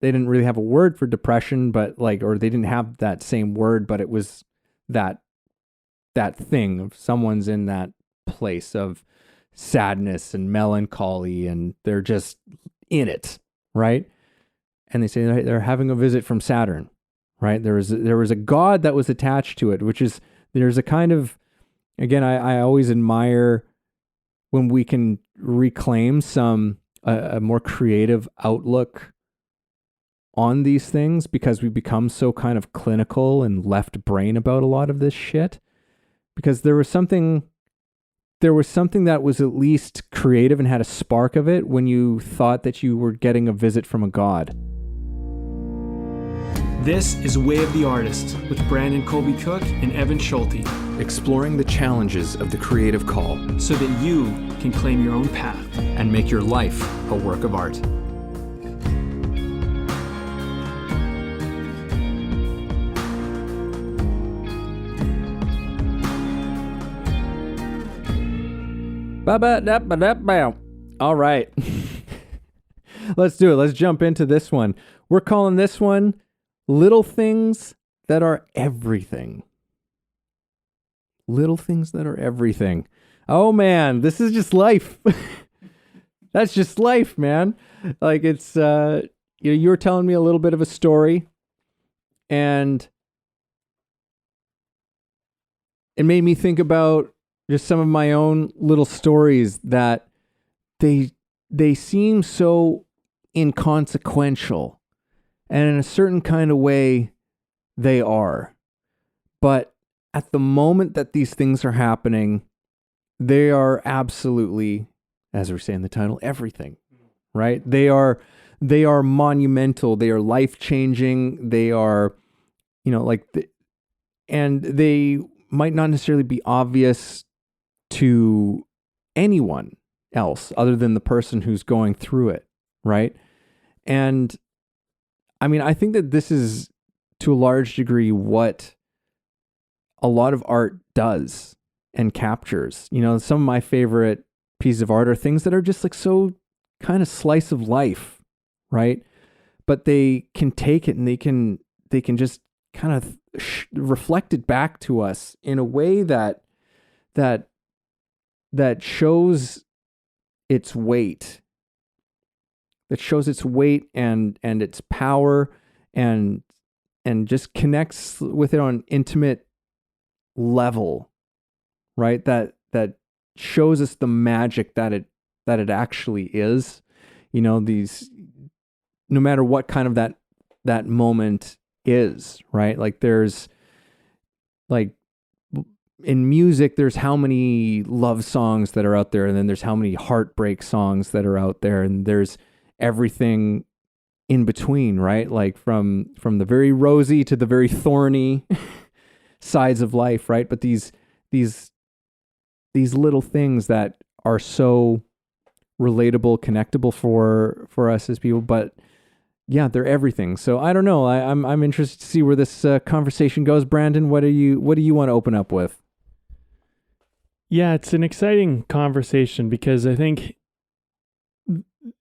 they didn't really have a word for depression, but like, or they didn't have that same word, but it was that thing of someone's in that place of sadness and melancholy, and they're just in it, right? And they say they're having a visit from Saturn, right? There was a god that was attached to it, which is, there's a kind of, again, I always admire when we can reclaim a more creative outlook on these things, because we become so kind of clinical and left brain about a lot of this shit. Because there was something that was at least creative and had a spark of it when you thought that you were getting a visit from a god. This is Way of the Artist with Brandon Colby Cook and Evan Schulte. Exploring the challenges of the creative call so that you can claim your own path and make your life a work of art. All right. Let's do it. Let's jump into this one. We're calling this one Little Things That Are Everything. Little things that are everything. Oh man, this is just life. That's just life, man. Like it's you were telling me a little bit of a story, and it made me think about just some of my own little stories that they seem so inconsequential, and in a certain kind of way they are. But at the moment that these things are happening, they are absolutely, as we say in the title, everything, right? They are monumental. They are life-changing. They are, and they might not necessarily be obvious to anyone else other than the person who's going through it, right? And I mean, I think that this is to a large degree what a lot of art does and captures. Some of my favorite pieces of art are things that are just like so kind of slice of life, right? But they can take it and they can just kind of reflect it back to us in a way that shows its weight, and its power, and just connects with it on an intimate level, right? That shows us the magic that it actually is. These, no matter what kind of that moment is, right? Like there's like in music, there's how many love songs that are out there, and then there's how many heartbreak songs that are out there, and there's everything in between, right? Like from the very rosy to the very thorny sides of life, right? But these little things that are so relatable, connectable for us as people, but yeah, they're everything. So I don't know. I'm interested to see where this conversation goes. Brandon, what do you want to open up with? Yeah, it's an exciting conversation because I think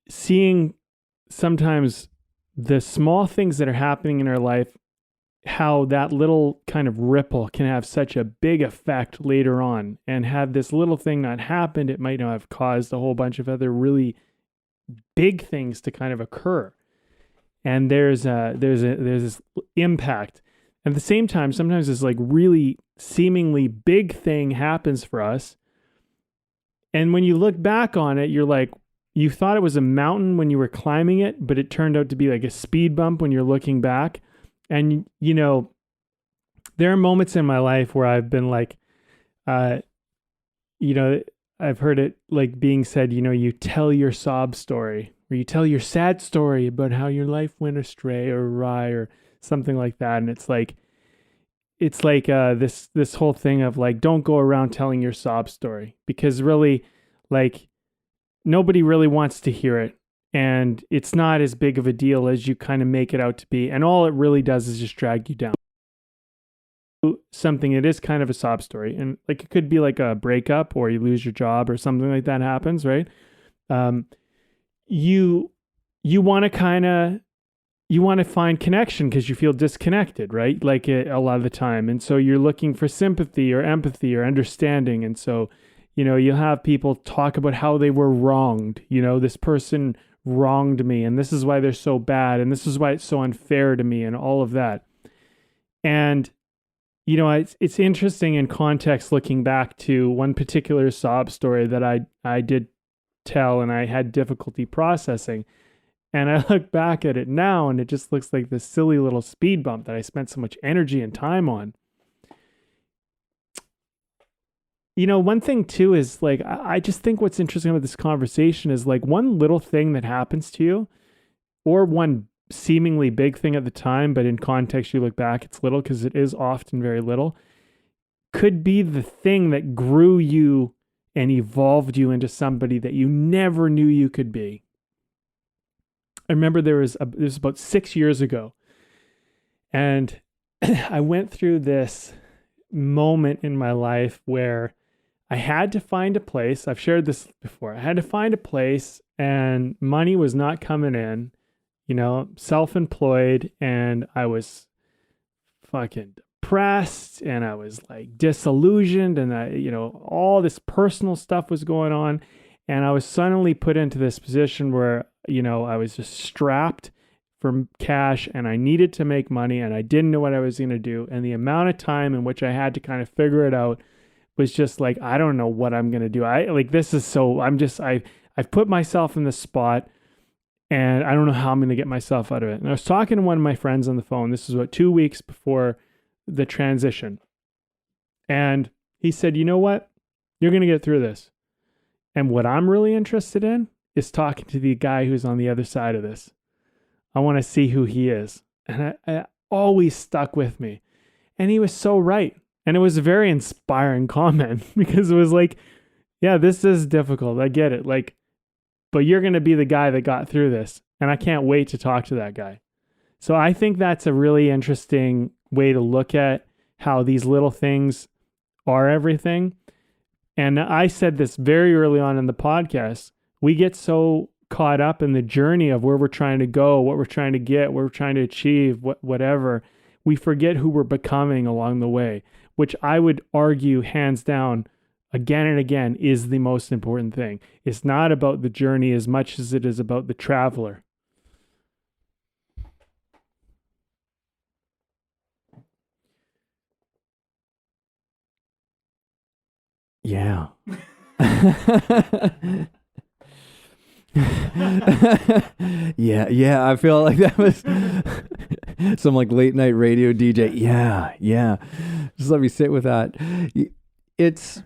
seeing sometimes the small things that are happening in our life, how that little kind of ripple can have such a big effect later on, and had this little thing not happened, it might not have caused a whole bunch of other really big things to kind of occur. And there's this impact. At the same time, sometimes this like really seemingly big thing happens for us. And when you look back on it, you're like, you thought it was a mountain when you were climbing it, but it turned out to be like a speed bump when you're looking back. And, there are moments in my life where I've been like, I've heard it like being said, you tell your sob story, or you tell your sad story about how your life went astray or awry or something like that. And it's like this whole thing of like, don't go around telling your sob story, because really like nobody really wants to hear it. And it's not as big of a deal as you kind of make it out to be. And all it really does is just drag you down. Something, it is kind of a sob story. And like, it could be like a breakup, or you lose your job, or something like that happens, right? You want to kind of, you want to find connection because you feel disconnected, right? Like a lot of the time. And so you're looking for sympathy or empathy or understanding. And so, you'll have people talk about how they were wronged. This person wronged me and this is why they're so bad. And this is why it's so unfair to me and all of that. And, it's interesting in context looking back to one particular sob story that I did tell and I had difficulty processing. And I look back at it now and it just looks like this silly little speed bump that I spent so much energy and time on. One thing too is like, I just think what's interesting about this conversation is like one little thing that happens to you or one seemingly big thing at the time, but in context, you look back, it's little because it is often very little, could be the thing that grew you and evolved you into somebody that you never knew you could be. I remember this was about 6 years ago, and I went through this moment in my life where I had to find a place. I've shared this before. I had to find a place, and money was not coming in, self-employed, and I was fucking depressed, and I was like disillusioned, and all this personal stuff was going on, and I was suddenly put into this position where I was just strapped for cash and I needed to make money and I didn't know what I was going to do. And the amount of time in which I had to kind of figure it out was just like, I don't know what I'm going to do. I've put myself in this spot and I don't know how I'm going to get myself out of it. And I was talking to one of my friends on the phone. This was about 2 weeks before the transition. And he said, you know what? You're going to get through this. And what I'm really interested in is talking to the guy who's on the other side of this. I want to see who he is. And I always stuck with me. And he was so right. And it was a very inspiring comment because it was like, yeah, this is difficult. I get it. Like, but you're going to be the guy that got through this. And I can't wait to talk to that guy. So I think that's a really interesting way to look at how these little things are everything. And I said this very early on in the podcast. We get so caught up in the journey of where we're trying to go, what we're trying to get, what we're trying to achieve, whatever. We forget who we're becoming along the way, which I would argue hands down again and again is the most important thing. It's not about the journey as much as it is about the traveler. Yeah. yeah, I feel like that was some like late night radio DJ. Yeah, just let me sit with that. It's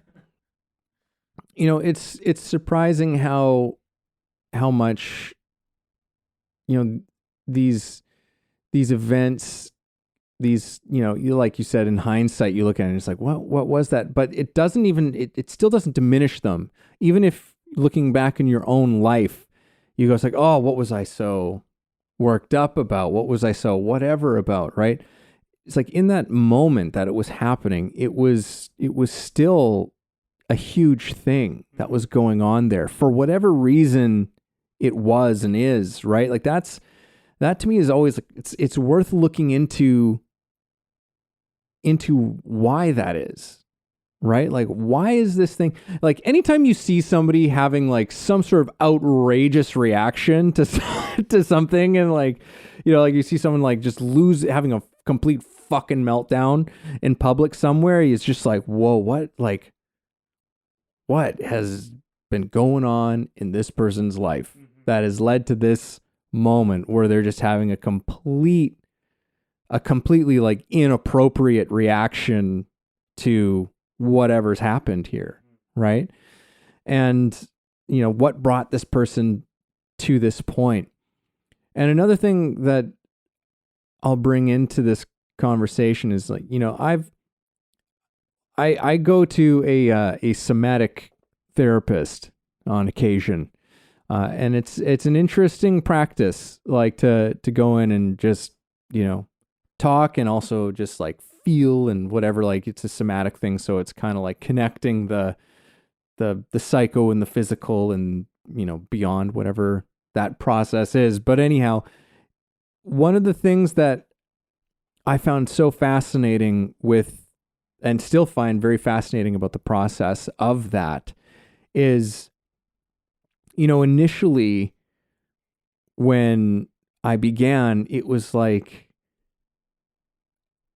it's surprising how much these events, these like you said, in hindsight you look at it and it's like, what was that? But it doesn't even it still doesn't diminish them. Even if looking back in your own life, you go, it's like, oh, what was I so worked up about? What was I so whatever about, right? It's like in that moment that it was happening, it was still a huge thing that was going on there for whatever reason it was and is, right? Like that to me is always, it's worth looking into why that is. Right? Like, why is this thing, like anytime you see somebody having like some sort of outrageous reaction to something, and like, like you see someone like just having a complete fucking meltdown in public somewhere, it's just like, whoa, what has been going on in this person's life that has led to this moment where they're just having a completely like inappropriate reaction to whatever's happened here, right? And what brought this person to this point. And another thing that I'll bring into this conversation is like, I go to a somatic therapist on occasion, and it's an interesting practice, like to go in and just talk and also just like feel and whatever. Like it's a somatic thing, so it's kind of like connecting the psycho and the physical and beyond whatever that process is. But anyhow, one of the things that I found so fascinating with, and still find very fascinating about the process of that is, initially when I began, it was like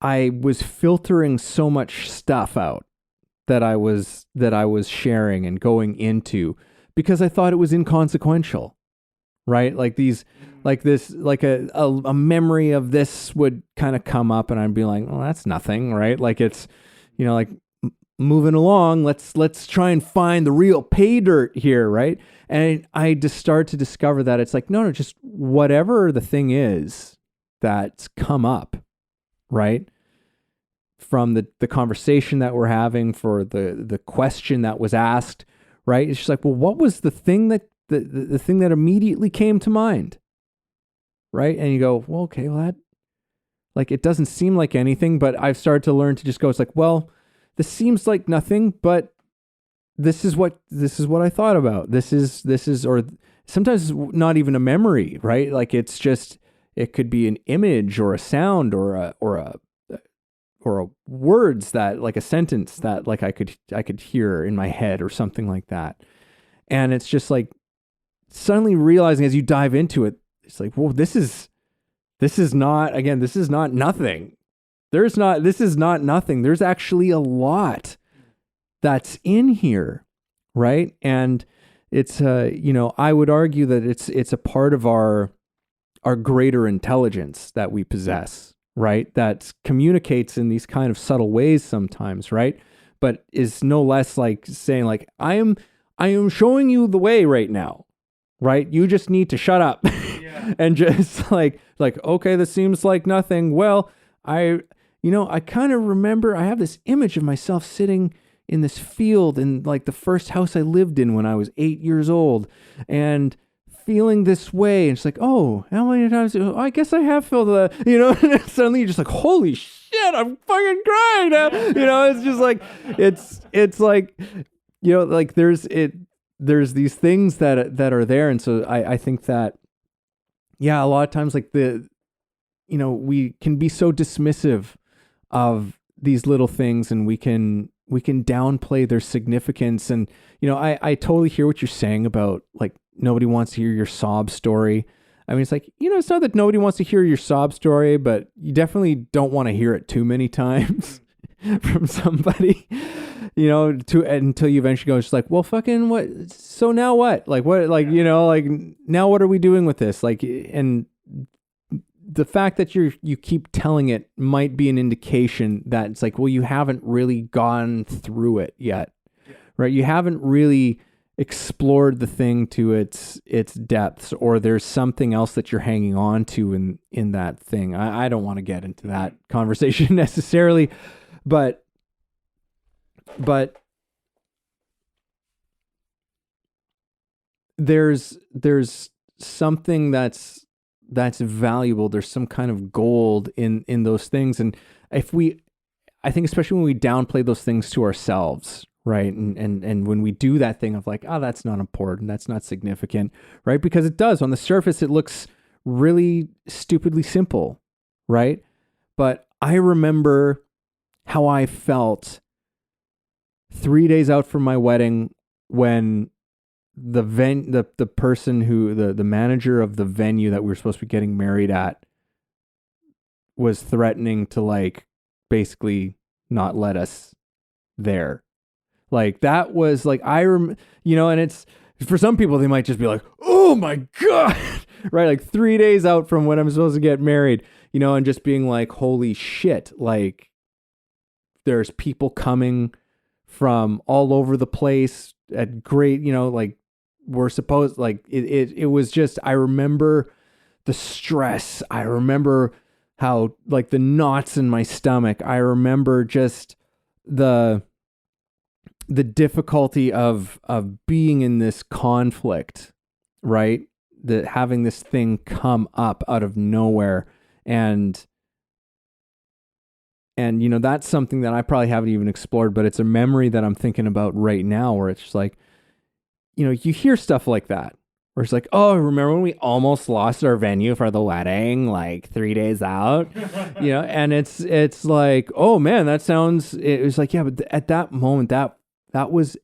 I was filtering so much stuff out that I was sharing and going into because I thought it was inconsequential, right? Like a memory of this would kind of come up and I'd be like, well, that's nothing, right? Like it's, like moving along, let's try and find the real pay dirt here, right? And I just start to discover that it's like, no, just whatever the thing is that's come up, right? From the conversation that we're having, for the question that was asked, right? It's just like, well, what was the thing that the thing that immediately came to mind, right? And you go, well, okay, well, that, like, it doesn't seem like anything, but I've started to learn to just go, it's like, well, this seems like nothing, but this is what I thought about. This is, or sometimes it's not even a memory, right? Like it's just, it could be an image or a sound or a words that, like a sentence that like I could hear in my head or something like that. And it's just like suddenly realizing as you dive into it, it's like, well, this is not nothing. This is not nothing. There's actually a lot that's in here, right? And it's I would argue that it's a part of our greater intelligence that we possess, right? That communicates in these kind of subtle ways sometimes, right? But is no less like saying like, I am showing you the way right now, right? You just need to shut up. Yeah. And just like, okay, this seems like nothing. Well, I kind of remember I have this image of myself sitting in this field in like the first house I lived in when I was 8 years old and feeling this way. And it's like, oh, how many times? Oh, I guess I have felt that, and suddenly you're just like, holy shit, I'm fucking crying now. It's just like, it's like, like there's these things that are there. And so I think that, yeah, a lot of times like we can be so dismissive of these little things and we can downplay their significance. And, I totally hear what you're saying about like, nobody wants to hear your sob story. I mean, it's like, it's not that nobody wants to hear your sob story, but you definitely don't want to hear it too many times from somebody, until you eventually go, just like, well, fucking what? So now what? Like what, like, like now what are we doing with this? Like, and the fact that you keep telling it might be an indication that it's like, well, you haven't really gone through it yet, right? You haven't really explored the thing to its depths, or there's something else that you're hanging on to in that thing. I don't want to get into that conversation necessarily, but there's something that's valuable. There's some kind of gold in those things. And I think especially when we downplay those things to ourselves, right? And when we do that thing of like, oh, that's not important, that's not significant, right? Because it does. On the surface, it looks really stupidly simple, right? But I remember how I felt 3 days out from my wedding when the person who the manager of the venue that we were supposed to be getting married at was threatening to like basically not let us there. Like that was like, and it's, for some people, they might just be like, oh my God, right? Like 3 days out from when I'm supposed to get married, and just being like, holy shit. Like there's people coming from all over the place at great, like we're supposed, like it was just, I remember the stress. I remember how like the knots in my stomach. I remember just the difficulty of being in this conflict, right? That having this thing come up out of nowhere. And that's something that I probably haven't even explored, but it's a memory that I'm thinking about right now where it's just like, you hear stuff like that, Where it's like, oh, remember when we almost lost our venue for the wedding, like 3 days out, and it's like, oh man, it was like, yeah, but at that moment, that was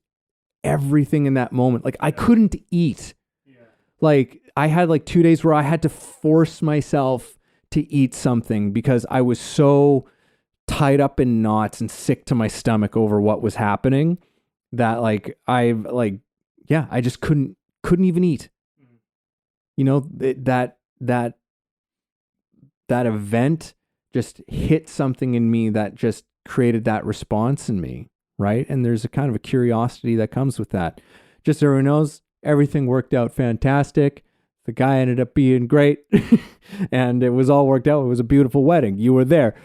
everything in that moment. Like I couldn't eat. Yeah. Like I had like 2 days where I had to force myself to eat something because I was so tied up in knots and sick to my stomach over what was happening that I just couldn't even eat. That event just hit something in me that just created that response in me, right? And there's a kind of a curiosity that comes with that. Just so everyone knows, everything worked out fantastic. The guy ended up being great, and it was all worked out. It was a beautiful wedding. You were there,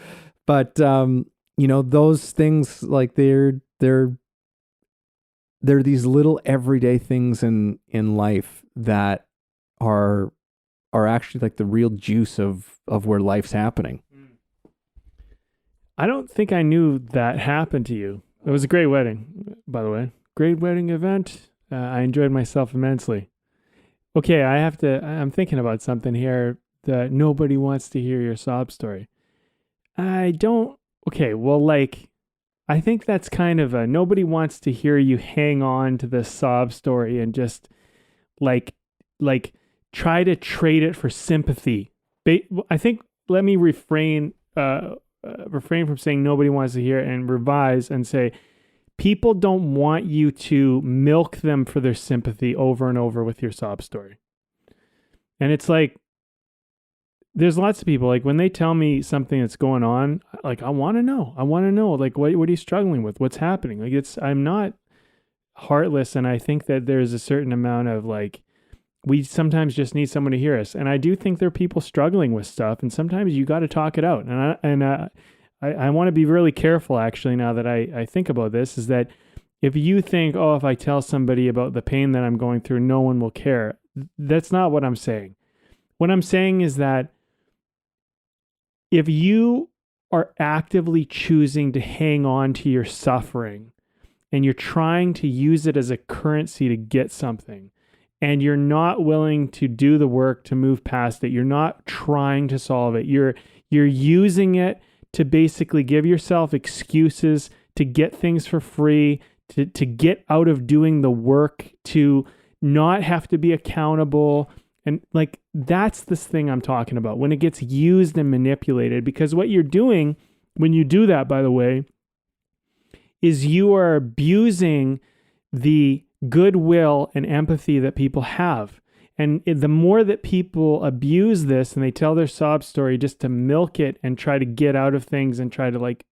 but those things, like they're these little everyday things in life that are actually like the real juice of where life's happening. I don't think I knew that happened to you. It was a great wedding, by the way. Great wedding event. I enjoyed myself immensely. Okay, I'm thinking about something here that nobody wants to hear your sob story. I think that's kind of nobody wants to hear you hang on to the sob story and just like try to trade it for sympathy. I think, let me refrain from saying nobody wants to hear it and revise and say, people don't want you to milk them for their sympathy over and over with your sob story. And it's like, there's lots of people, like when they tell me something that's going on, like I want to know, like what are you struggling with? What's happening? Like I'm not heartless. And I think that there's a certain amount of like, we sometimes just need someone to hear us. And I do think there are people struggling with stuff, and sometimes you got to talk it out. And I want to be really careful, actually, now that I think about this, is that if you think, oh, if I tell somebody about the pain that I'm going through, no one will care. That's not what I'm saying. What I'm saying is that if you are actively choosing to hang on to your suffering and you're trying to use it as a currency to get something, and you're not willing to do the work to move past it, you're not trying to solve it, you're using it to basically give yourself excuses to get things for free, to get out of doing the work, to not have to be accountable. And like, that's this thing I'm talking about, when it gets used and manipulated. Because what you're doing when you do that, by the way, is you are abusing the goodwill and empathy that people have. And the more that people abuse this and they tell their sob story just to milk it and try to get out of things and try to like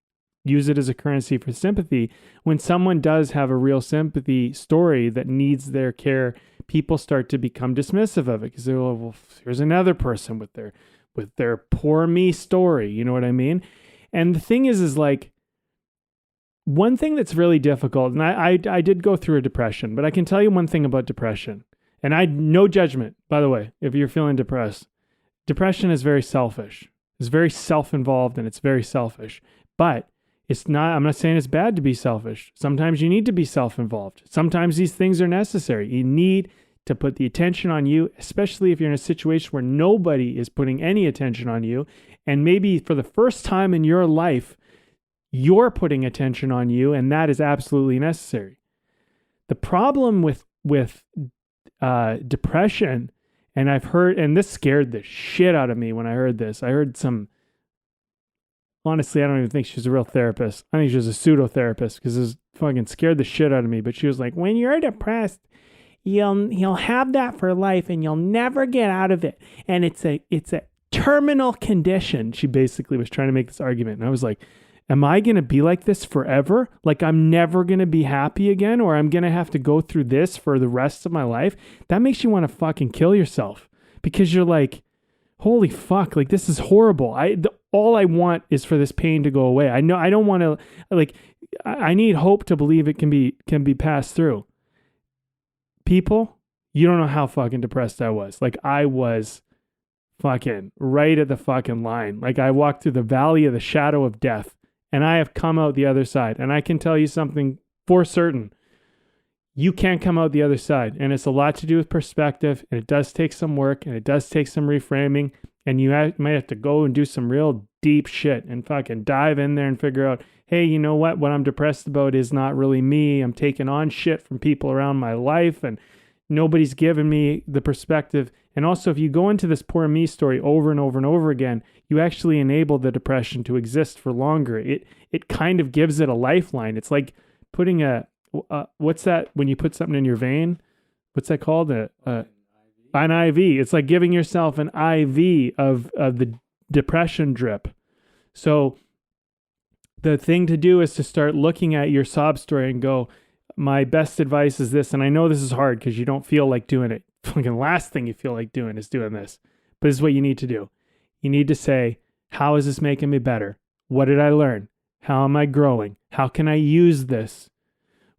use it as a currency for sympathy, when someone does have a real sympathy story that needs their care, people start to become dismissive of it because they're like, well, here's another person with their poor me story. You know what I mean? And the thing is like, one thing that's really difficult, and I did go through a depression, but I can tell you one thing about depression. And no judgment, by the way, if you're feeling depressed. Depression is very selfish. It's very self-involved and it's very selfish. But I'm not saying it's bad to be selfish. Sometimes you need to be self-involved. Sometimes these things are necessary. You need to put the attention on you, especially if you're in a situation where nobody is putting any attention on you. And maybe for the first time in your life, you're putting attention on you, and that is absolutely necessary. The problem with depression, and I've heard, and this scared the shit out of me when I heard this. I heard honestly, I don't even think she was a real therapist. I think she was a pseudo-therapist because this fucking scared the shit out of me. But she was like, when you're depressed, you'll have that for life and you'll never get out of it. And it's a terminal condition. She basically was trying to make this argument. And I was like, am I going to be like this forever? Like I'm never going to be happy again, or I'm going to have to go through this for the rest of my life? That makes you want to fucking kill yourself because you're like, holy fuck, like this is horrible. All I want is for this pain to go away. I know I don't want to, like, I need hope to believe it can be passed through. People, you don't know how fucking depressed I was. Like I was fucking right at the fucking line. Like I walked through the valley of the shadow of death. And I have come out the other side. And I can tell you something for certain. you can't come out the other side. And it's a lot to do with perspective, and it does take some work, and it does take some reframing, and you might have to go and do some real deep shit and fucking dive in there and figure out, hey, you know what I'm depressed about is not really me. I'm taking on shit from people around my life, and nobody's given me the perspective. And also, if you go into this poor me story over and over and over again, you actually enable the depression to exist for longer. It kind of gives it a lifeline. It's like putting what's that when you put something in your vein? What's that called? An IV. It's like giving yourself an IV of the depression drip. So the thing to do is to start looking at your sob story and go, my best advice is this. And I know this is hard because you don't feel like doing it. Fucking last thing you feel like doing is doing this. But this is what you need to do. You need to say, how is this making me better? What did I learn? How am I growing? How can I use this?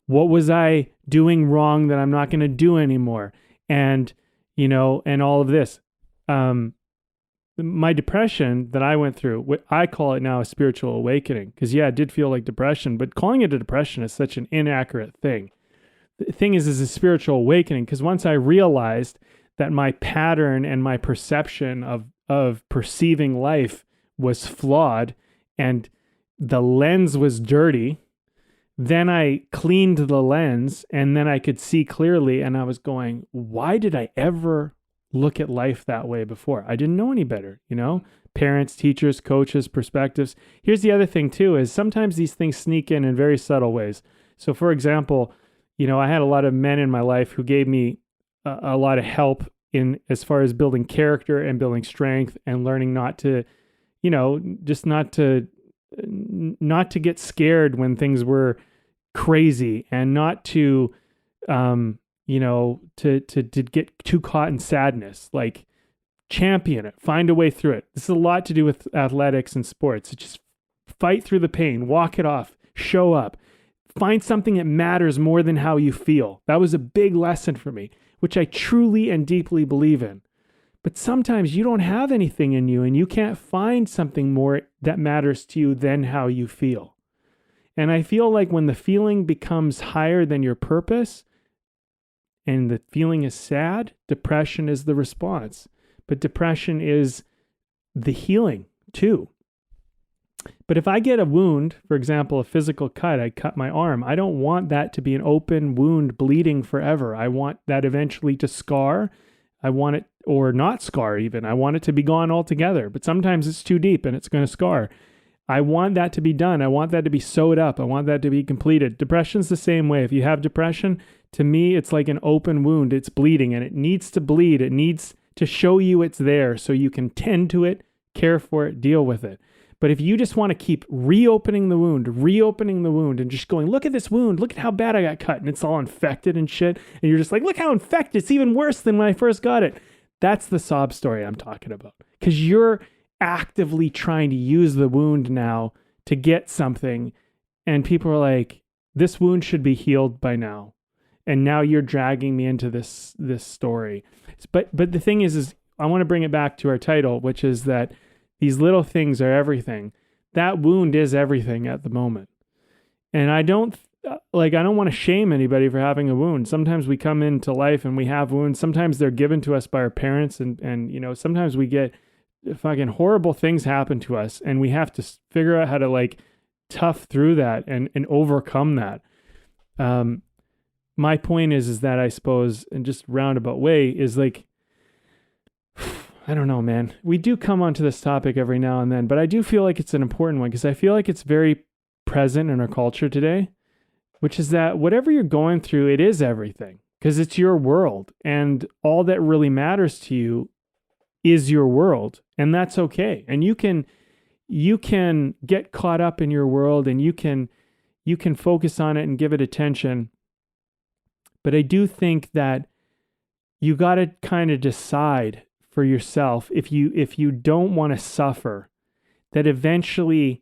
What was I doing wrong that I'm not going to do anymore? And, and all of this. My depression that I went through, I call it now a spiritual awakening. Because, it did feel like depression, but calling it a depression is such an inaccurate thing. The thing is a spiritual awakening, because once I realized that my pattern and my perception of perceiving life was flawed and the lens was dirty, then I cleaned the lens and then I could see clearly, and I was going, why did I ever look at life that way before? I didn't know any better, Parents, teachers, coaches, perspectives. Here's the other thing too, is sometimes these things sneak in very subtle ways. So for example, I had a lot of men in my life who gave me a lot of help in as far as building character and building strength and learning not to, just not to get scared when things were crazy, and not to, to get too caught in sadness. Like, champion it, find a way through it. This is a lot to do with athletics and sports. It's just fight through the pain, walk it off, show up, find something that matters more than how you feel. That was a big lesson for me, which I truly and deeply believe in. But sometimes you don't have anything in you and you can't find something more that matters to you than how you feel. And I feel like when the feeling becomes higher than your purpose and the feeling is sad, depression is the response. But depression is the healing too. But if I get a wound, for example, a physical cut, I cut my arm, I don't want that to be an open wound bleeding forever. I want that eventually to scar. I want it, or not scar even. I want it to be gone altogether. But sometimes it's too deep and it's going to scar. I want that to be done. I want that to be sewed up. I want that to be completed. Depression's the same way. If you have depression, to me, it's like an open wound. It's bleeding and it needs to bleed. It needs to show you it's there so you can tend to it, care for it, deal with it. But if you just want to keep reopening the wound, and just going, look at this wound, look at how bad I got cut, and it's all infected and shit, and you're just like, look how infected, it's even worse than when I first got it. That's the sob story I'm talking about. Because you're actively trying to use the wound now to get something, and people are like, this wound should be healed by now. And now you're dragging me into this story. But the thing is I want to bring it back to our title, which is that these little things are everything. That wound is everything at the moment. And I don't want to shame anybody for having a wound. Sometimes we come into life and we have wounds. Sometimes they're given to us by our parents, and sometimes we get fucking horrible things happen to us, and we have to figure out how to tough through that and overcome that. My point is that I suppose, in just roundabout way, is I don't know, man. We do come onto this topic every now and then, but I do feel like it's an important one because I feel like it's very present in our culture today, which is that whatever you're going through, it is everything because it's your world, and all that really matters to you is your world, and that's okay. And you can get caught up in your world, and you can focus on it and give it attention. But I do think that you got to kind of decide for yourself, if you don't want to suffer, that eventually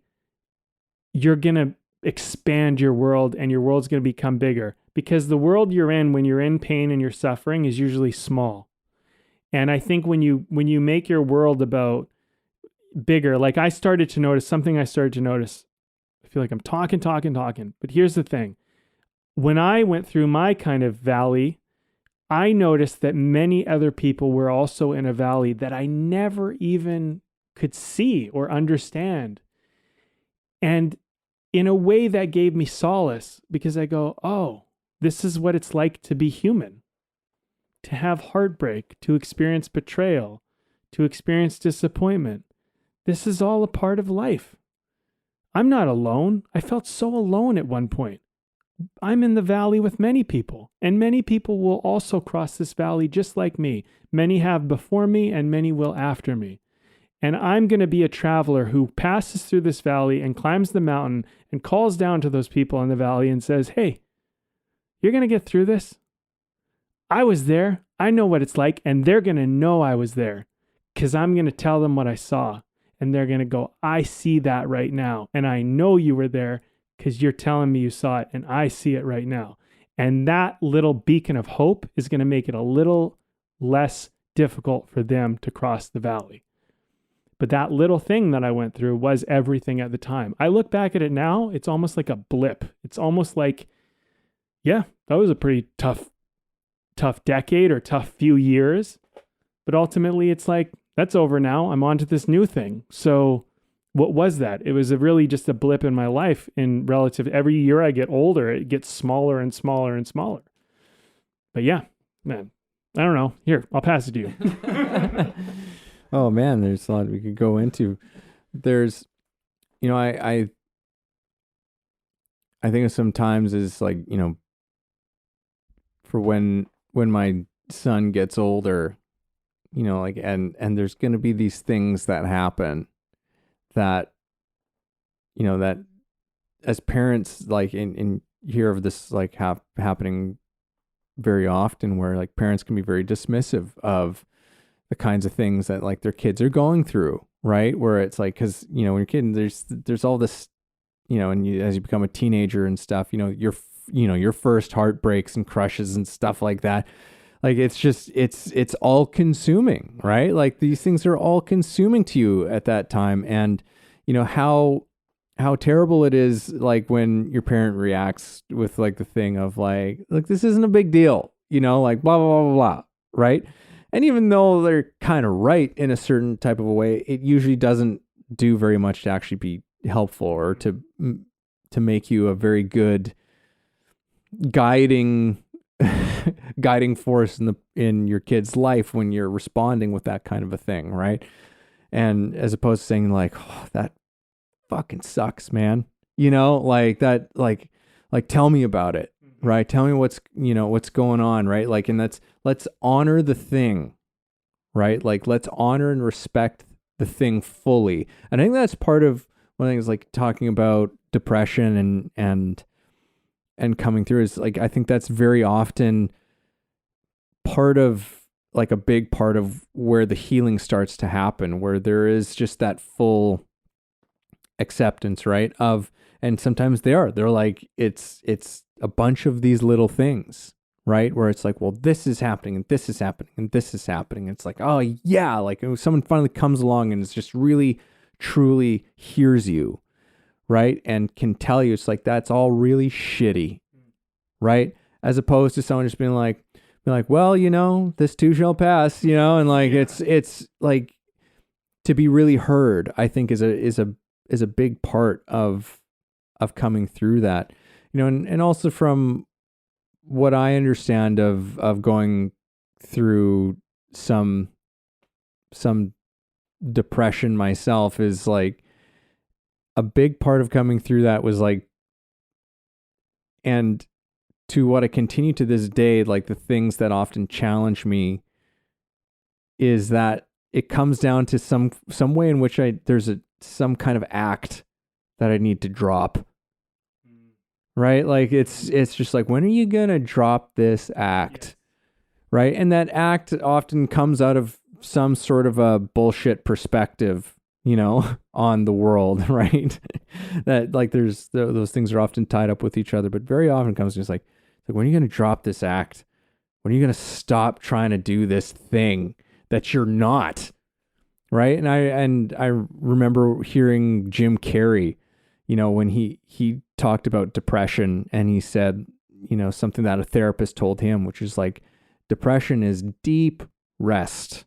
you're going to expand your world and your world's going to become bigger, because the world you're in when you're in pain and you're suffering is usually small. And I think when you make your world about bigger, like I started to notice, I feel like I'm talking, but here's the thing. when I went through my kind of valley, I noticed that many other people were also in a valley that I never even could see or understand. And in a way that gave me solace, because I go, oh, this is what it's like to be human, to have heartbreak, to experience betrayal, to experience disappointment. This is all a part of life. I'm not alone. I felt so alone at one point. I'm in the valley with many people, and many people will also cross this valley just like me. Many have before me, and many will after me. And I'm going to be a traveler who passes through this valley and climbs the mountain and calls down to those people in the valley and says, hey, you're going to get through this. I was there. I know what it's like, and they're going to know I was there because I'm going to tell them what I saw. And they're going to go, I see that right now. And I know you were there because you're telling me you saw it, and I see it right now. And that little beacon of hope is going to make it a little less difficult for them to cross the valley. But that little thing that I went through was everything at the time. I look back at it now, it's almost like a blip. It's almost like, yeah, that was a pretty tough decade or tough few years. But ultimately, it's like, that's over now. I'm on to this new thing. So what was that? It was really just a blip in my life in relative. Every year I get older, it gets smaller and smaller and smaller. But yeah, man, I don't know. Here, I'll pass it to you. Oh man, there's a lot we could go into. There's, I think sometimes is like, for when my son gets older, and there's going to be these things that happen that, that as parents, like in hear of this, like happening very often, where like parents can be very dismissive of the kinds of things that like their kids are going through, right? Where it's like, cause when you're a kid, there's all this, and as you become a teenager and stuff, your first heartbreaks and crushes and stuff like that. Like, it's just, it's all consuming, right? Like these things are all consuming to you at that time. And how terrible it is, like when your parent reacts with like the thing of like, look, this isn't a big deal, like blah, blah, blah, blah, blah, right? And even though they're kind of right in a certain type of a way, it usually doesn't do very much to actually be helpful or to make you a very good guiding force in your kid's life when you're responding with that kind of a thing, right? And as opposed to saying like, oh, that fucking sucks, man. Like that, like tell me about it. Right. Tell me what's going on. Right. Like, and let's honor the thing, right? Like, let's honor and respect the thing fully. And I think that's part of one of the things, like talking about depression and coming through is like, I think that's very often part of like a big part of where the healing starts to happen, where there is just that full acceptance, right? And sometimes they're like, it's a bunch of these little things, right? Where it's like, well, this is happening and this is happening and this is happening. It's like, oh yeah. Like someone finally comes along and it's just really, truly hears you, right? And can tell you, it's like, that's all really shitty, right? As opposed to someone just being like, well, this too shall pass, and like, it's like, to be really heard, I think is a big part of coming through that. And also from what I understand of going through some depression myself, is like a big part of coming through that was like, and to what I continue to this day, like the things that often challenge me is that it comes down to some way in which there's some kind of act that I need to drop. Right? Like it's just like, when are you going to drop this act? Yes. Right? And that act often comes out of some sort of a bullshit perspective, on the world, right? That like there's those things are often tied up with each other, but very often comes just like, when are you going to drop this act? When are you going to stop trying to do this thing that you're not? Right? And I remember hearing Jim Carrey, when he talked about depression, and he said, something that a therapist told him, which is like, depression is deep rest,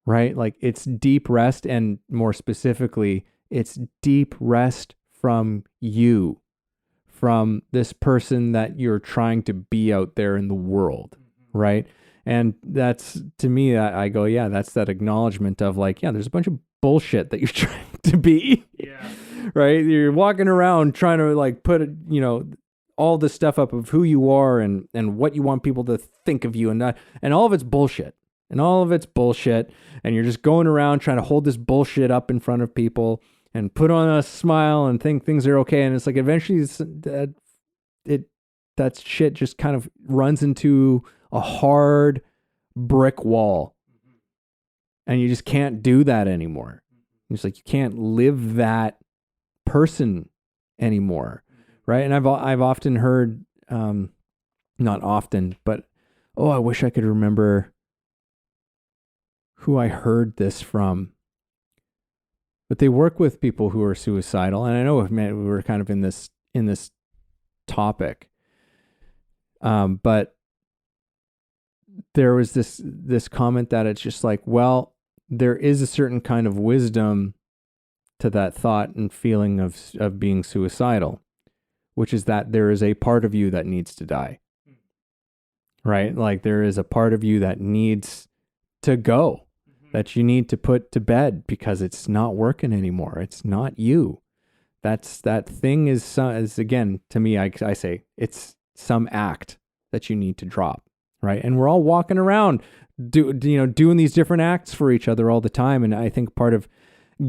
right? Like it's deep rest. And more specifically, it's deep rest from you, from this person that you're trying to be out there in the world. Right. And that's, to me, I go, yeah, that's that acknowledgement of like, yeah, there's a bunch of bullshit that you're trying to be. Yeah. Right. You're walking around trying to like put, all this stuff up of who you are and what you want people to think of you, and all of it's bullshit. And you're just going around trying to hold this bullshit up in front of people and put on a smile and think things are okay. And it's like, eventually that shit just kind of runs into a hard brick wall, and you just can't do that anymore. It's like, you can't live that person anymore. Right. And I've often heard, not often, but, I wish I could remember who I heard this from, but they work with people who are suicidal. And I know we were kind of in this topic. But there was this comment that it's just like, well, there is a certain kind of wisdom to that thought and feeling of being suicidal, which is that there is a part of you that needs to die, right? Like there is a part of you that needs to go, that you need to put to bed because it's not working anymore. It's not you. That thing is again, to me, I say it's some act that you need to drop, right? And we're all walking around doing these different acts for each other all the time. And I think part of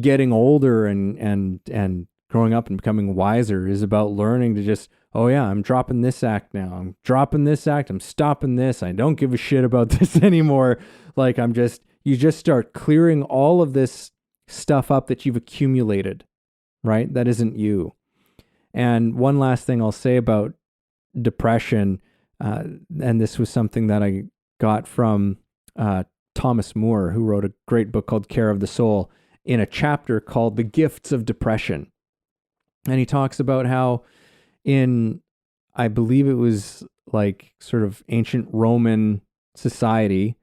getting older and growing up and becoming wiser is about learning to just, oh yeah, I'm dropping this act now. I'm dropping this act. I'm stopping this. I don't give a shit about this anymore. Like you just start clearing all of this stuff up that you've accumulated, right? That isn't you. And one last thing I'll say about depression, and this was something that I got from Thomas Moore, who wrote a great book called Care of the Soul, in a chapter called The Gifts of Depression. And he talks about how I believe it was like sort of ancient Roman society,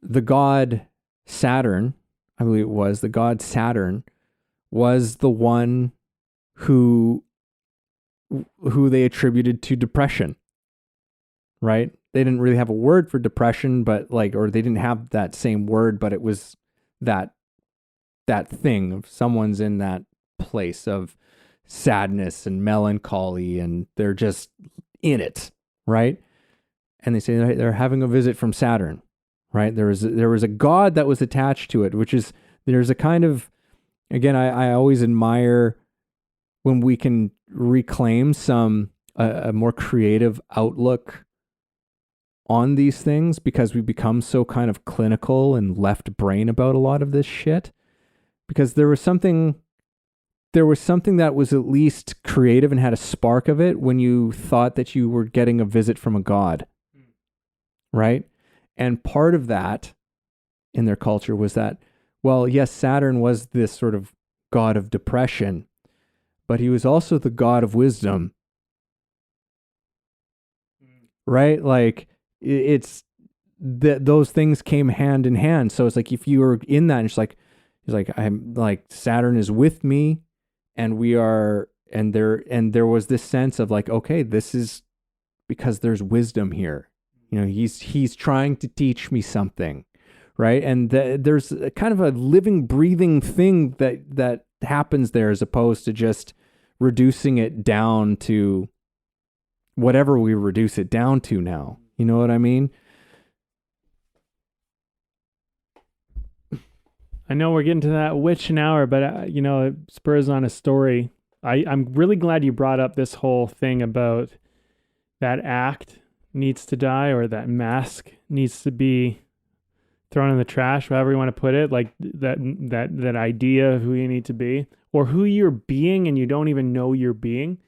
the god Saturn, I believe it was, the god Saturn was the one who they attributed to depression, right? They didn't really have a word for depression, or they didn't have that same word, but it was that thing of someone's in that place of sadness and melancholy, and they're just in it, right? And they say they're having a visit from Saturn, right? There was a god that was attached to it, which is, there's a kind of, again, I always admire when we can reclaim a more creative outlook on these things, because we become so kind of clinical and left brain about a lot of this shit. Because there was something that was at least creative and had a spark of it when you thought that you were getting a visit from a god, right? And part of that in their culture was that, well, yes, Saturn was this sort of god of depression, but he was also the god of wisdom, right? Like it's those things came hand in hand. So it's like, if you were in that, and it's like, he's like, I'm like, Saturn is with me, and we are, and there was this sense of like, okay, this is because there's wisdom here. He's trying to teach me something, right? And there's a kind of a living, breathing thing that happens there, as opposed to just reducing it down to whatever we reduce it down to now. You know what I mean? I know we're getting to that witching hour, but it spurs on a story. I'm really glad you brought up this whole thing about that act needs to die, or that mask needs to be thrown in the trash, however you want to put it, like that idea of who you need to be, or who you're being and you don't even know you're being.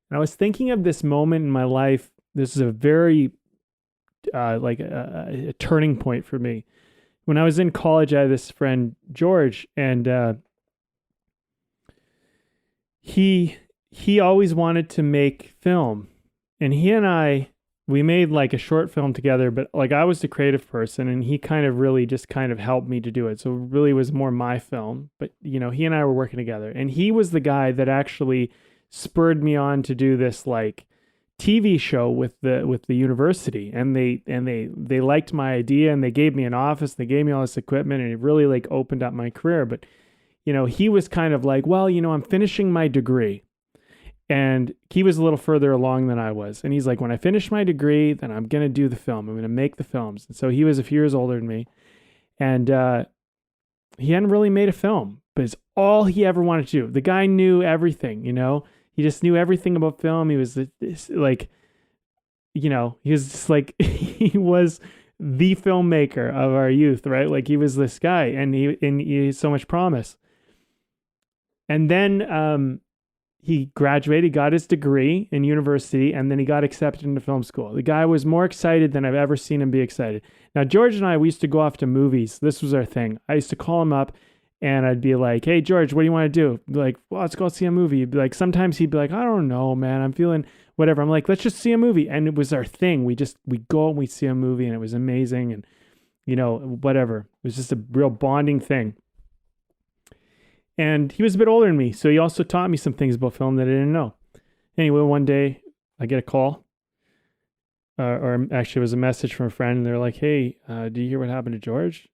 And I was thinking of this moment in my life. This is a very a turning point for me. When I was in college, I had this friend, George, and he always wanted to make film. And he and I, we made like a short film together, but like I was the creative person and he kind of really just kind of helped me to do it. So it really was more my film, but you know, he and I were working together and he was the guy that actually spurred me on to do this like TV show with the university. And they liked my idea and they gave me an office, they gave me all this equipment and it really like opened up my career. But you know, he was kind of like, well, you know, I'm finishing my degree. And he was a little further along than I was. And he's like, when I finish my degree, then I'm going to do the film. I'm going to make the films. And so he was a few years older than me. And he hadn't really made a film, but it's all he ever wanted to do. The guy knew everything, you know? He just knew everything about film. He was like, you know, he was just like, he was the filmmaker of our youth, right? Like he was this guy and he had so much promise. And then, he graduated, got his degree in university, and then he got accepted into film school. The guy was more excited than I've ever seen him be excited. Now, George and I, we used to go off to movies. This was our thing. I used to call him up, and I'd be like, hey, George, what do you want to do? Be like, well, let's go see a movie. He'd be like, sometimes he'd be like, I don't know, man. I'm feeling whatever. I'm like, let's just see a movie. And it was our thing. We go and we see a movie, and it was amazing, and, you know, whatever. It was just a real bonding thing. And he was a bit older than me, so he also taught me some things about film that I didn't know. Anyway, one day I get a call, or actually it was a message from a friend, and they're like, hey, do you hear what happened to George?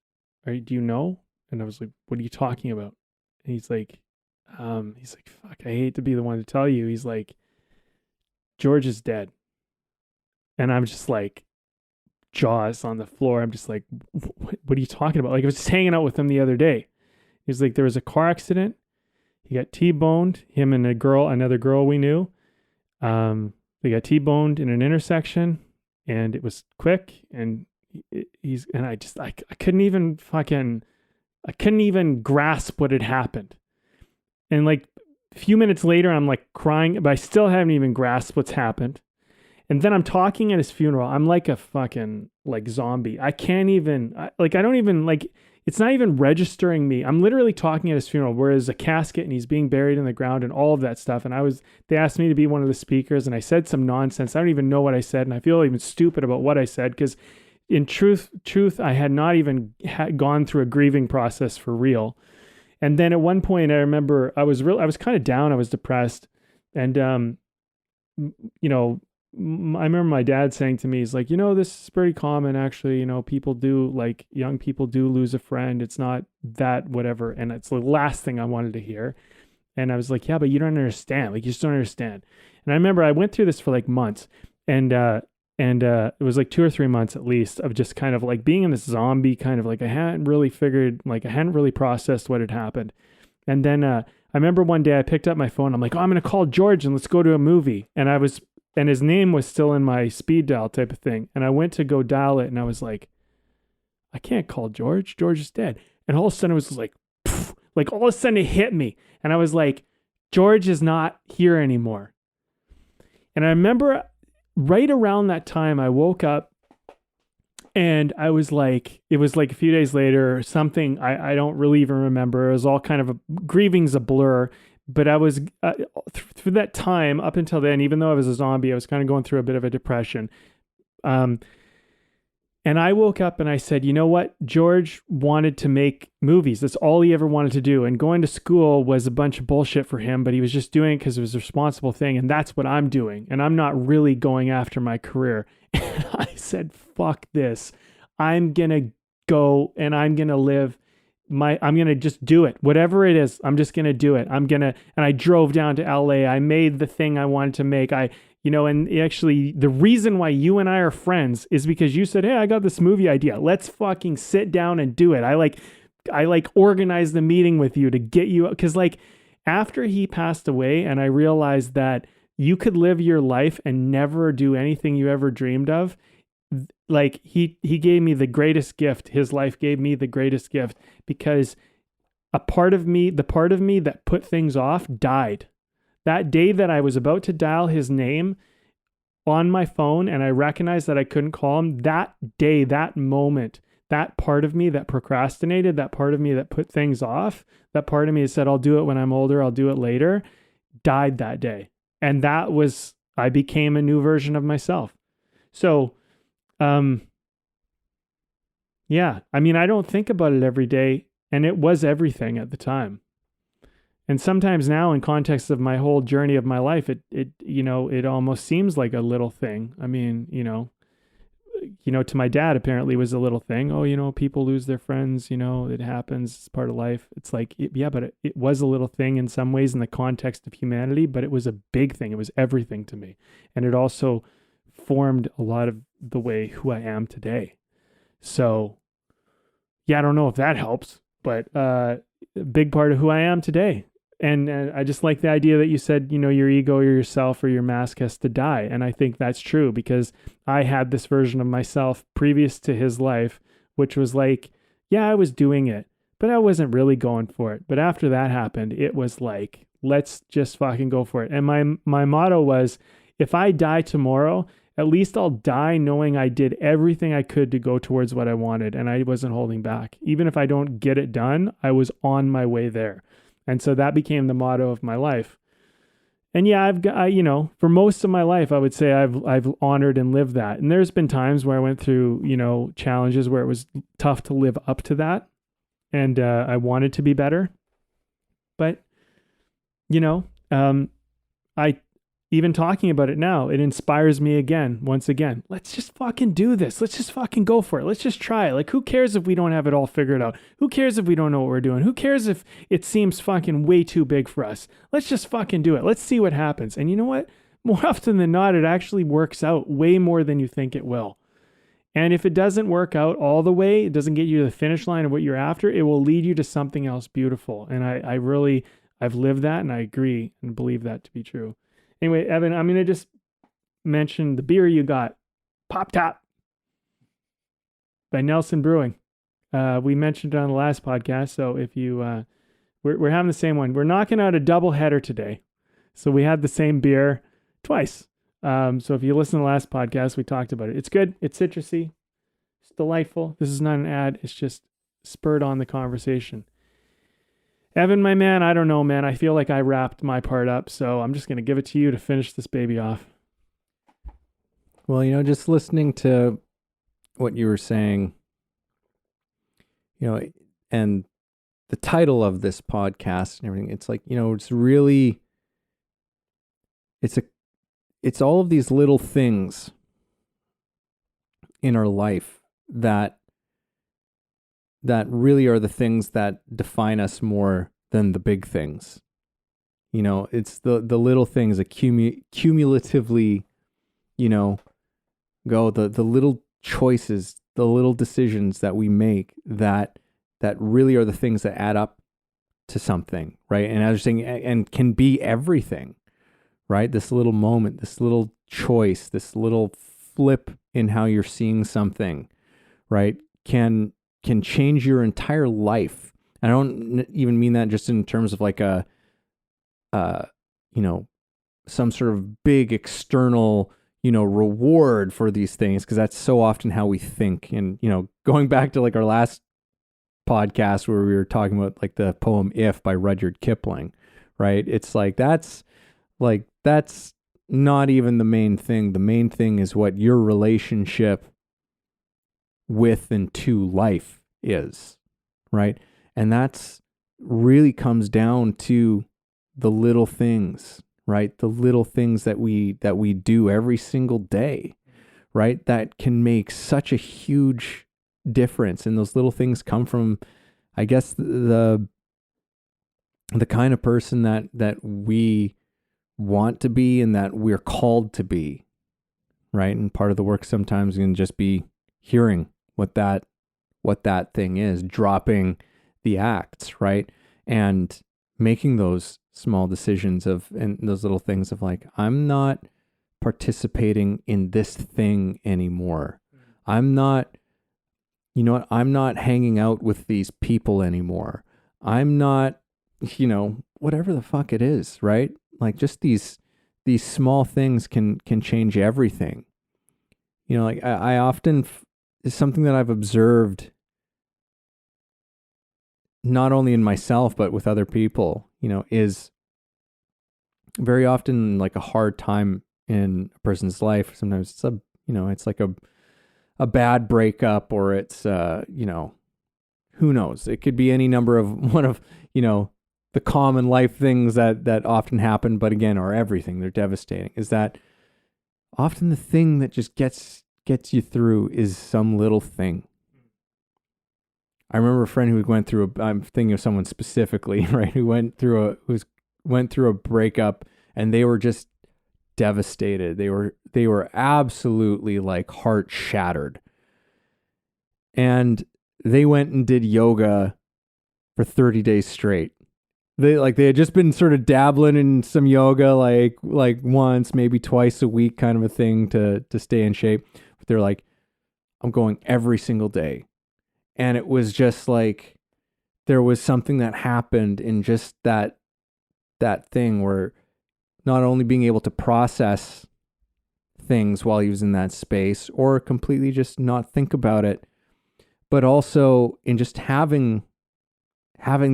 Do you know? And I was like, what are you talking about? And he's like, fuck, I hate to be the one to tell you. He's like, George is dead. And I'm just like, jaws on the floor. I'm just like, what are you talking about? Like I was just hanging out with him the other day. He's like, there was a car accident. He got T-boned, him and another girl we knew. They got T-boned in an intersection and it was quick. And I couldn't even grasp what had happened. And like a few minutes later, I'm like crying, but I still haven't even grasped what's happened. And then I'm talking at his funeral. I'm like a fucking like zombie. I don't even like, it's not even registering me. I'm literally talking at his funeral where there's a casket and he's being buried in the ground and all of that stuff. And they asked me to be one of the speakers and I said some nonsense. I don't even know what I said. And I feel even stupid about what I said because in truth, I had not even gone through a grieving process for real. And then at one point I remember I was kind of down. I was depressed. And, you know, I remember my dad saying to me, he's like, you know, this is pretty common actually, you know, young people do lose a friend. It's not that whatever. And it's the last thing I wanted to hear. And I was like, yeah, but you don't understand. Like, you just don't understand. And I remember I went through this for like months and it was like 2 or 3 months at least of just kind of like being in this zombie kind of like, I hadn't really processed what had happened. And then, I remember one day I picked up my phone. I'm like, oh, I'm going to call George and let's go to a movie. And his name was still in my speed dial type of thing. And I went to go dial it and I was like, I can't call George. George is dead. And all of a sudden it was like, poof, like all of a sudden it hit me. And I was like, George is not here anymore. And I remember right around that time I woke up and I was like, it was like a few days later or something. I don't really even remember. It was all kind of grieving's a blur. But I was, through that time, up until then, even though I was a zombie, I was kind of going through a bit of a depression. And I woke up and I said, you know what? George wanted to make movies. That's all he ever wanted to do. And going to school was a bunch of bullshit for him, but he was just doing it because it was a responsible thing. And that's what I'm doing. And I'm not really going after my career. And I said, fuck this. I'm going to go and I'm going to live I'm going to just do it. Whatever it is, I'm just going to do it. And I drove down to LA. I made the thing I wanted to make. And actually the reason why you and I are friends is because you said, hey, I got this movie idea. Let's fucking sit down and do it. I organized the meeting with you to get you, because like after he passed away and I realized that you could live your life and never do anything you ever dreamed of. Like he gave me the greatest gift. His life gave me the greatest gift because the part of me that put things off died. That day that I was about to dial his name on my phone and I recognized that I couldn't call him, that day, that moment, that part of me that procrastinated, that part of me that put things off, that part of me that said, I'll do it when I'm older, I'll do it later, died that day. And that was I became a new version of myself. So, yeah, I mean, I don't think about it every day, and it was everything at the time. And sometimes now, in context of my whole journey of my life, it almost seems like a little thing. I mean, to my dad, apparently was a little thing. Oh, people lose their friends, it happens. It's part of life. It's like, yeah, but it was a little thing in some ways in the context of humanity, but it was a big thing. It was everything to me. And it also formed a lot of the way who I am today. So, yeah, I don't know if that helps, but a big part of who I am today. And I just like the idea that you said, your ego or yourself or your mask has to die. And I think that's true because I had this version of myself previous to his life, which was like, yeah, I was doing it, but I wasn't really going for it. But after that happened, it was like, let's just fucking go for it. And my motto was, if I die tomorrow, at least I'll die knowing I did everything I could to go towards what I wanted and I wasn't holding back. Even if I don't get it done, I was on my way there. And so that became the motto of my life. And yeah, for most of my life, I would say I've honored and lived that. And there's been times where I went through, challenges where it was tough to live up to that. And I wanted to be better. But, I even talking about it now, it inspires me once again. Let's just fucking do this. Let's just fucking go for it. Let's just try it. Like, who cares if we don't have it all figured out? Who cares if we don't know what we're doing? Who cares if it seems fucking way too big for us? Let's just fucking do it. Let's see what happens. And you know what? More often than not, it actually works out way more than you think it will. And if it doesn't work out all the way, it doesn't get you to the finish line of what you're after, it will lead you to something else beautiful. And I've lived that, and I agree and believe that to be true. Anyway, Evan, I'm going to just mention the beer you got, Pop Top by Nelson Brewing. We mentioned it on the last podcast, so if you, we're having the same one. We're knocking out a double header today. So we had the same beer twice. So if you listen to the last podcast, we talked about it. It's good. It's citrusy. It's delightful. This is not an ad. It's just spurred on the conversation. Evan, my man, I don't know, man. I feel like I wrapped my part up, so I'm just going to give it to you to finish this baby off. Well, just listening to what you were saying, and the title of this podcast and everything, it's like, it's really, it's all of these little things in our life that really are the things that define us more than the big things. It's the little things cumulatively, go the little choices, the little decisions that we make that really are the things that add up to something, right? And as you're saying, and can be everything, right? This little moment, this little choice, this little flip in how you're seeing something, right? Can change your entire life. And I don't even mean that just in terms of like some sort of big external, reward for these things, because that's so often how we think. And, going back to like our last podcast where we were talking about like the poem If by Rudyard Kipling, right? It's like, that's not even the main thing. The main thing is what your relationship with and to life is, right? And that's really comes down to the little things, right? The little things that we do every single day, right? That can make such a huge difference. And those little things come from, I guess, the kind of person that we want to be and that we're called to be, right? And part of the work sometimes can just be hearing what that thing is, dropping the acts, right? And making those small decisions and those little things of like, I'm not participating in this thing anymore. I'm not, I'm not hanging out with these people anymore. I'm not, whatever the fuck it is, right? Like just these small things can change everything. Like I often, is something that I've observed not only in myself, but with other people, is very often like a hard time in a person's life. Sometimes it's it's like a bad breakup, or it's who knows? It could be any number of one of, the common life things that often happen, but again, are everything. They're devastating. Is that often the thing that just gets you through is some little thing. I remember a friend who went through I'm thinking of someone specifically, right? Who went through a breakup, and they were just devastated. They were absolutely like heart shattered. And they went and did yoga for 30 days straight. They had just been sort of dabbling in some yoga like once, maybe twice a week kind of a thing to stay in shape. But they're like, I'm going every single day. And it was just like there was something that happened in just that thing where not only being able to process things while he was in that space, or completely just not think about it, but also in just having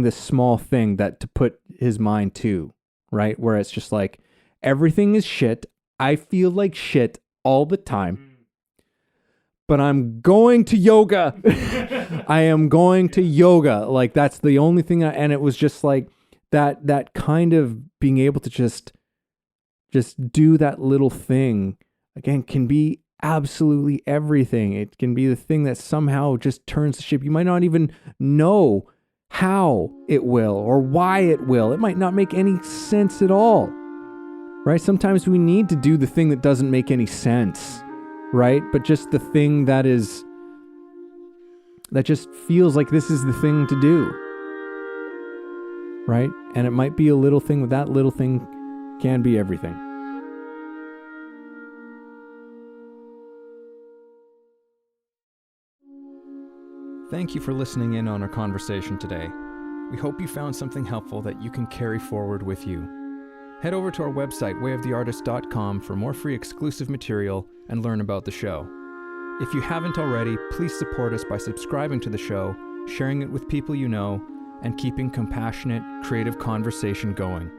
this small thing that to put his mind to, right? Where it's just like, everything is shit. I feel like shit all the time, but I'm going to yoga. I am going to yoga. Like, that's the only thing. And it was just like that kind of being able to just do that little thing, again, can be absolutely everything. It can be the thing that somehow just turns the ship. You might not even know how it will or why it will. It might not make any sense at all, right? Sometimes we need to do the thing that doesn't make any sense, right? But just the thing that just feels like this is the thing to do, right? And it might be a little thing, but that little thing can be everything. Thank you for listening in on our conversation today. We hope you found something helpful that you can carry forward with you. Head over to our website, wayoftheartist.com, for more free exclusive material and learn about the show. If you haven't already, please support us by subscribing to the show, sharing it with people you know, and keeping compassionate, creative conversation going.